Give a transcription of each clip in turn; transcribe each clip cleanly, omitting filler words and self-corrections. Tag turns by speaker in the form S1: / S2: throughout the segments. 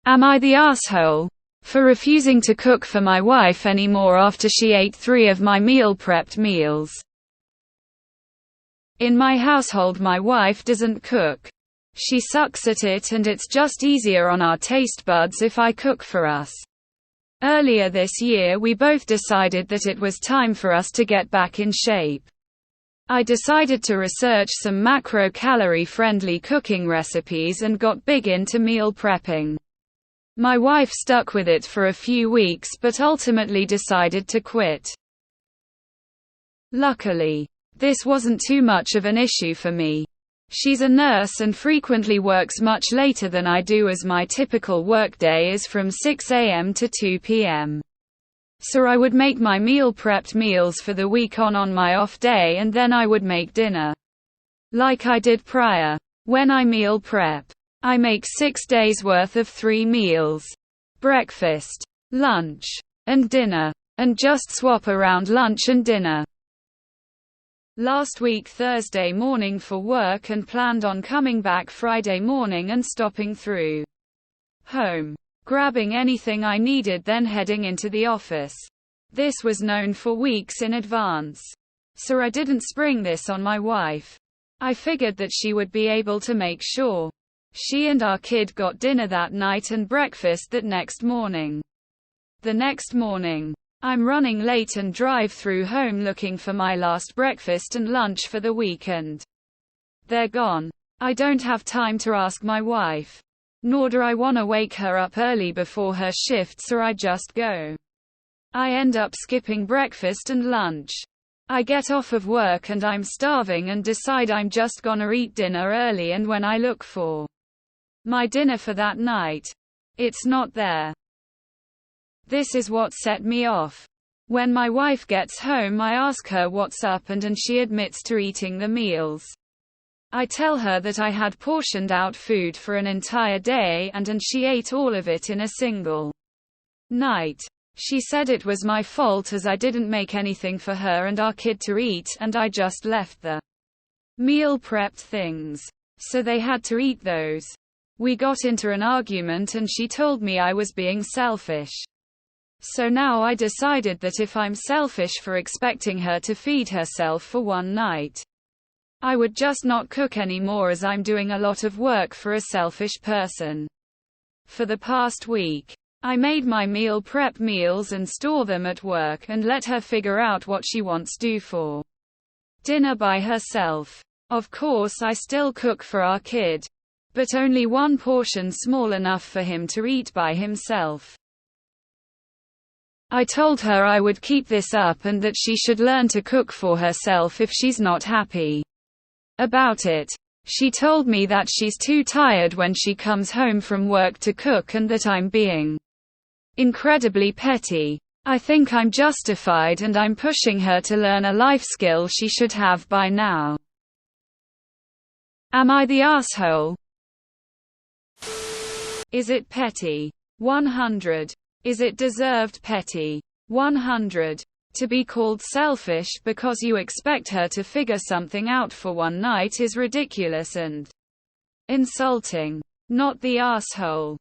S1: Am I the asshole for refusing to cook for my wife anymore after she ate 3 of my meal-prepped meals? In my household, my wife doesn't cook. She sucks at it, and it's just easier on our taste buds if I cook for us. Earlier this year, we both decided that it was time for us to get back in shape. I decided to research some macro-calorie friendly cooking recipes and got big into meal prepping. My wife stuck with it for a few weeks but ultimately decided to quit. Luckily, this wasn't too much of an issue for me. She's a nurse and frequently works much later than I do, as my typical workday is from 6 a.m. to 2 p.m. So I would make my meal-prepped meals for the week on my off day, and then I would make dinner. Like I did prior. When I meal prep, I make 6 days worth of 3 meals. Breakfast, lunch, and dinner. And just swap around lunch and dinner. Last week Thursday morning for work, and planned on coming back Friday morning and stopping through home, grabbing anything I needed, then heading into the office. This was known for weeks in advance. So I didn't spring this on my wife. I figured that she would be able to make sure she and our kid got dinner that night and breakfast that next morning. The next morning, I'm running late and drive through home looking for my last breakfast and lunch for the weekend. They're gone. I don't have time to ask my wife. Nor do I want to wake her up early before her shift, so I just go. I end up skipping breakfast and lunch. I get off of work and I'm starving and decide I'm just gonna eat dinner early, and when I look for my dinner for that night, it's not there. This is what set me off. When my wife gets home, I ask her what's up, and she admits to eating the meals. I tell her that I had portioned out food for an entire day, and she ate all of it in a single night. She said it was my fault as I didn't make anything for her and our kid to eat, and I just left the meal prepped things. So they had to eat those. We got into an argument and she told me I was being selfish. So now I decided that if I'm selfish for expecting her to feed herself for one night, I would just not cook anymore, as I'm doing a lot of work for a selfish person. For the past week, I made my meal prep meals and store them at work and let her figure out what she wants to do for dinner by herself. Of course, I still cook for our kid, but only one portion small enough for him to eat by himself. I told her I would keep this up and that she should learn to cook for herself if she's not happy about it. She told me that she's too tired when she comes home from work to cook and that I'm being incredibly petty. I think I'm justified, and I'm pushing her to learn a life skill she should have by now. Am I the asshole? Is it petty? 100. Is it deserved petty? 100. To be called selfish because you expect her to figure something out for one night is ridiculous and insulting. Not the asshole.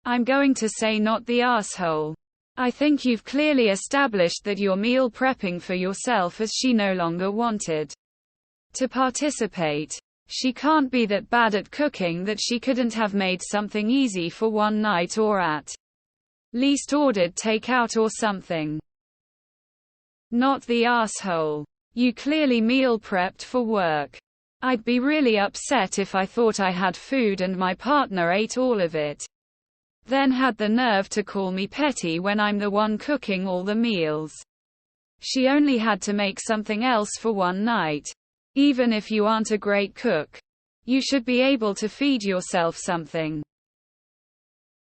S1: I'm going to say not the asshole. I think you've clearly established that you're meal prepping for yourself, as she no longer wanted to participate. She can't be that bad at cooking that she couldn't have made something easy for one night, or at least ordered takeout or something. Not the asshole. You clearly meal prepped for work. I'd be really upset if I thought I had food and my partner ate all of it, then had the nerve to call me petty when I'm the one cooking all the meals. She only had to make something else for one night. Even if you aren't a great cook, you should be able to feed yourself something.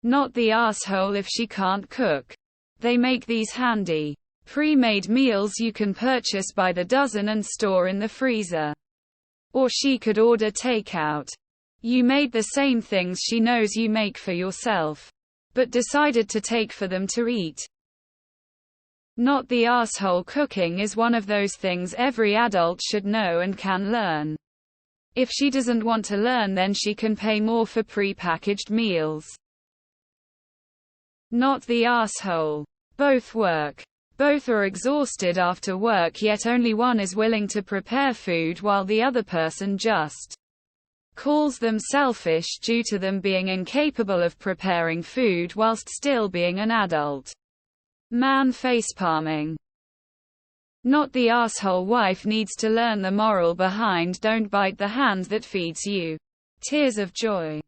S1: Not the asshole if she can't cook. They make these handy, pre-made meals you can purchase by the dozen and store in the freezer. Or she could order takeout. You made the same things she knows you make for yourself, but decided to take for them to eat. Not the asshole. Cooking is one of those things every adult should know and can learn. If she doesn't want to learn, then she can pay more for pre-packaged meals. Not the asshole. Both work. Both are exhausted after work, yet only one is willing to prepare food while the other person just calls them selfish due to them being incapable of preparing food whilst still being an adult. Man facepalming. Not the asshole wife needs to learn the moral behind don't bite the hand that feeds you. Tears of joy.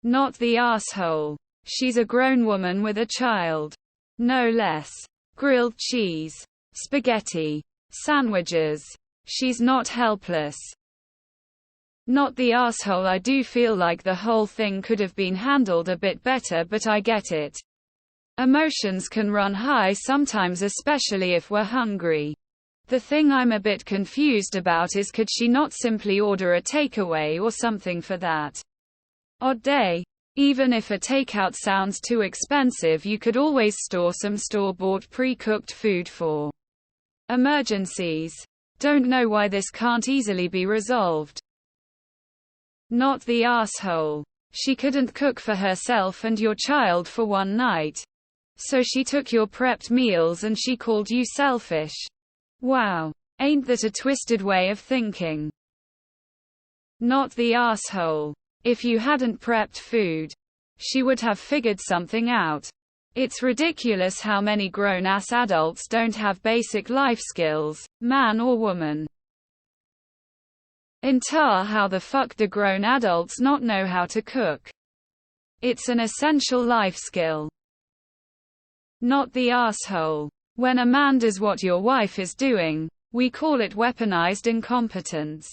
S1: Not the asshole. She's a grown woman with a child. No less. Grilled cheese. Spaghetti. Sandwiches. She's not helpless. Not the asshole. I do feel like the whole thing could have been handled a bit better, but I get it. Emotions can run high sometimes, especially if we're hungry. The thing I'm a bit confused about is, could she not simply order a takeaway or something for that odd day? Even if a takeout sounds too expensive, you could always store some store-bought pre-cooked food for emergencies. Don't know why this can't easily be resolved. Not the asshole. She couldn't cook for herself and your child for one night. So she took your prepped meals and she called you selfish. Wow. Ain't that a twisted way of thinking? Not the asshole. If you hadn't prepped food, she would have figured something out. It's ridiculous how many grown-ass adults don't have basic life skills, man or woman. How the fuck do grown adults not know how to cook? It's an essential life skill. Not the asshole. When a man does what your wife is doing, we call it weaponized incompetence.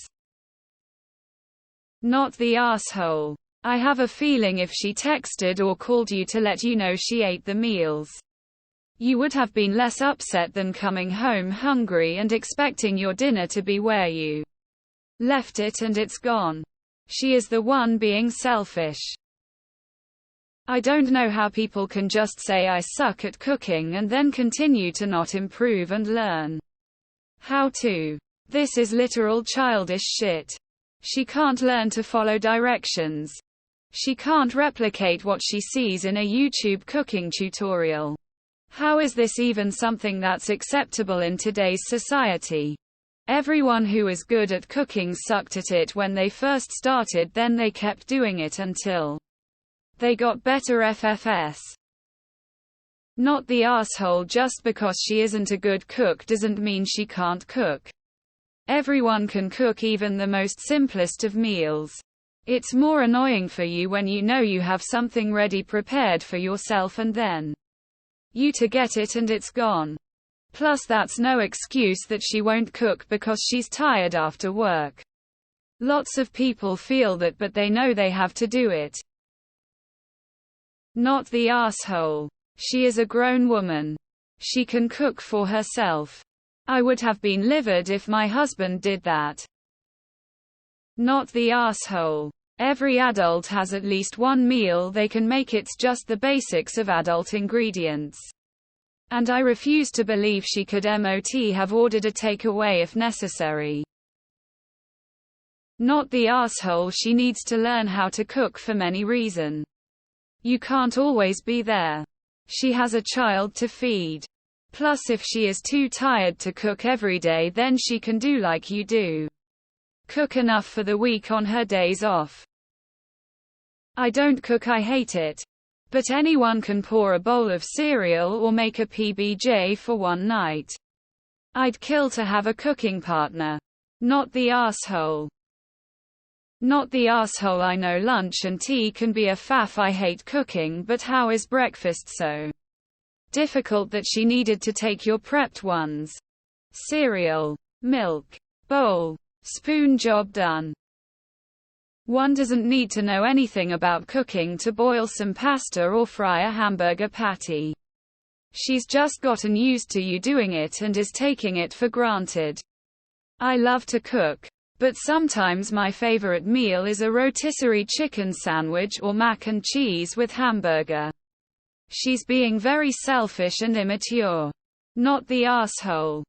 S1: Not the asshole. I have a feeling if she texted or called you to let you know she ate the meals, you would have been less upset than coming home hungry and expecting your dinner to be where you left it and it's gone. She is the one being selfish. I don't know how people can just say I suck at cooking and then continue to not improve and learn how to. This is literal childish shit. She can't learn to follow directions. She can't replicate what she sees in a YouTube cooking tutorial. How is this even something that's acceptable in today's society? Everyone who is good at cooking sucked at it when they first started, then they kept doing it until they got better FFS. Not the asshole. Just because she isn't a good cook doesn't mean she can't cook. Everyone can cook, even the most simplest of meals. It's more annoying for you when you know you have something ready prepared for yourself and then you to get it and it's gone. Plus that's no excuse that she won't cook because she's tired after work. Lots of people feel that, but they know they have to do it. Not the asshole. She is a grown woman. She can cook for herself. I would have been livid if my husband did that. Not the asshole. Every adult has at least one meal they can make. It's just the basics of adult ingredients. And I refuse to believe she could have ordered a takeaway if necessary. Not the asshole. She needs to learn how to cook for many reasons. You can't always be there. She has a child to feed. Plus if she is too tired to cook every day, then she can do like you do. Cook enough for the week on her days off. I don't cook, I hate it. But anyone can pour a bowl of cereal or make a PBJ for one night. I'd kill to have a cooking partner. Not the asshole. Not the asshole. I know lunch and tea can be a faff. I hate cooking, but how is breakfast so difficult that she needed to take your prepped ones? Cereal, milk, bowl, spoon, job done. One doesn't need to know anything about cooking to boil some pasta or fry a hamburger patty. She's just gotten used to you doing it and is taking it for granted. I love to cook, but sometimes my favorite meal is a rotisserie chicken sandwich or mac and cheese with hamburger. She's being very selfish and immature. Not the asshole.